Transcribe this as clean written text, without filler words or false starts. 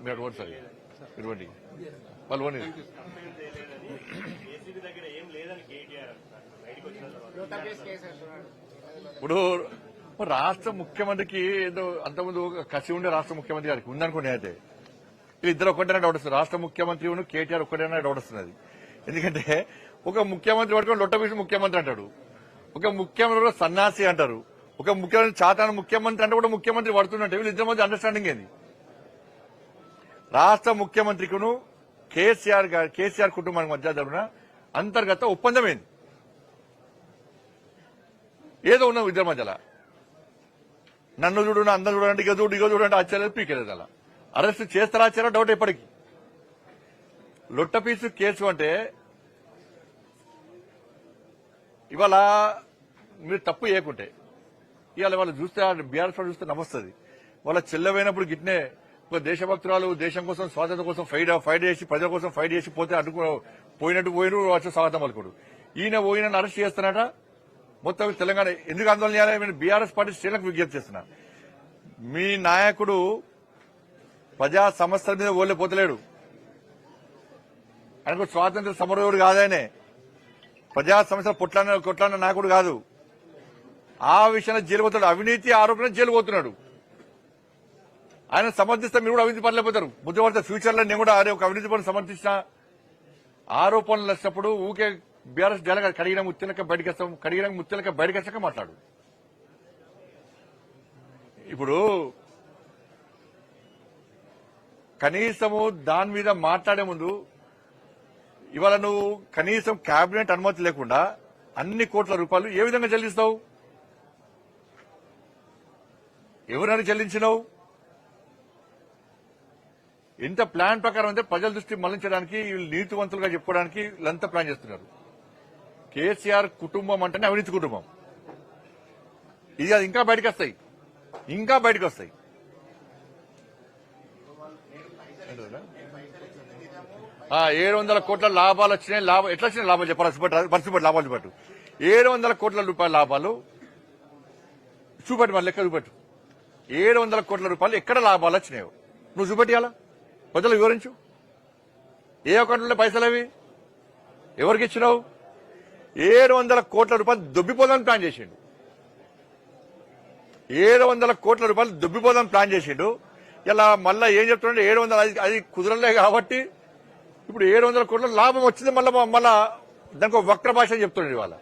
మీరు vote sir మీరు ఓటి వాళ్ళు ఓని ఇప్పుడు రాష్ట్ర ముఖ్యమంత్రికి ఏదో అంతకుముందు కసి ఉండే రాష్ట్ర ముఖ్యమంత్రి గారికి ఉందనుకోండి అయితే వీళ్ళిద్దరు ఒక్కటైనా డౌట్ వస్తుంది. రాష్ట్ర ముఖ్యమంత్రి కేటీఆర్ ఒక్కటైనా డౌట్ వస్తున్నది. ఎందుకంటే ఒక ముఖ్యమంత్రి పట్టుకొని లొట్టబీసి ముఖ్యమంత్రి అంటాడు, ఒక ముఖ్యమంత్రి సన్నాసి అంటారు, ఒక ముఖ్యమంత్రి చాతాన ముఖ్యమంత్రి అంటే కూడా ముఖ్యమంత్రి పడుతున్నట్టు వీళ్ళిద్దరి మధ్య అండర్స్టాండింగ్ ఏంది? రాష్ట్ర ముఖ్యమంత్రికును కేసీఆర్ కుటుంబానికి మధ్య జరిగిన అంతర్గత ఒప్పందం ఏంది? ఏదో ఉన్నాం ఇద్దరి మధ్యలో. నన్ను చూడు అందరు చూడండి, ఇక చూడండి ఆశ్చర్యం పీకలేదు. అలా అరెస్ట్ చేస్తారా ఆశ్చర్య డౌట్ ఎప్పటికీ. లొట్టపీసు కేసు అంటే ఇవాళ మీరు తప్పు చేయకుంటే ఇవాళ వాళ్ళు చూస్తే బీఆర్ఎస్ వాళ్ళు చూస్తే నమస్తుంది. వాళ్ళ చెల్లెమైనప్పుడు గిట్నే ఒక దేశభక్తురాలు దేశం కోసం స్వాతంత్రం కోసం ఫైట్ చేసి ప్రజల కోసం ఫైట్ చేసి పోతే పోయినట్టు వచ్చి స్వాగతం పలుకుడు. ఈయన అరెస్ట్ చేస్తున్నట మొత్తం తెలంగాణ ఎందుకు ఆందోళన చేయాలి? బీఆర్ఎస్ పార్టీ శ్రేణులకు విజ్ఞప్తి చేస్తున్నా. మీ నాయకుడు ప్రజా సమస్యల మీద ఓలేపోతలేడు. ఆయనకు స్వాతంత్ర సమరయోధుడు కాదాయనే, ప్రజా సమస్యలు కొట్లాడిన నాయకుడు కాదు. ఆ విషయంలో జైలు పోతాడు, అవినీతి ఆరోపణ జైలు పోతున్నాడు. ఆయన సమర్థిస్తే మీరు కూడా అవినీతి పడలేకపోతారు. ముద్రపడితే ఫ్యూచర్ లో నేను కూడా ఒక అవినీతి పనులు సమర్థించిన ఆరోపణలు వచ్చినప్పుడు ఊకే బీఆర్ఎస్ జల కడిగిన ముత్తులక బయటకు వచ్చాక మాట్లాడు. ఇప్పుడు కనీసము దాని మీద మాట్లాడే ముందు ఇవాళ నువ్వు కనీసం కేబినెట్ అనుమతి లేకుండా అన్ని కోట్ల రూపాయలు ఏ విధంగా చెల్లిస్తావు? ఎవరైనా చెల్లించినావు? ఎంత ప్లాన్ ప్రకారం అంటే ప్రజల దృష్టి మళ్లించడానికి వీళ్ళు నీతివంతులుగా చెప్పుకోవడానికి వీళ్ళంతా ప్లాన్ చేస్తున్నారు. కేసీఆర్ కుటుంబం అంటేనే అవినీతి కుటుంబం. ఇది అది ఇంకా బయటకు వస్తాయి. 700 కోట్ల లాభాలు వచ్చినాయి. ఎట్లా వచ్చినాయి లాభాలు చెప్పాలి? పరిస్థితి లాభాలు చూపెట్టు. 700 కోట్ల రూపాయల లాభాలు చూపెట్టు, మరి లెక్క చూపెట్టు. 700 కోట్ల రూపాయలు ఎక్కడ లాభాలు వచ్చినాయో నువ్వు చూపెట్టాలా? ప్రజలు వివరించు. ఏ అకౌంట్లో పైసలు అవి ఎవరికి ఇచ్చినావు? 700 కోట్ల రూపాయలు దొబ్బిపోదామని ప్లాన్ చేసిండు. 700 కోట్ల రూపాయలు దొబ్బిపోదామని ప్లాన్ చేసిండు. ఇలా మళ్ళా ఏం చెప్తున్నాడు? 700 అది కుదరలే కాబట్టి ఇప్పుడు 700 కోట్ల లాభం వచ్చింది. మళ్ళా దానికి ఒక వక్ర భాష చెప్తున్నాడు ఇవాళ.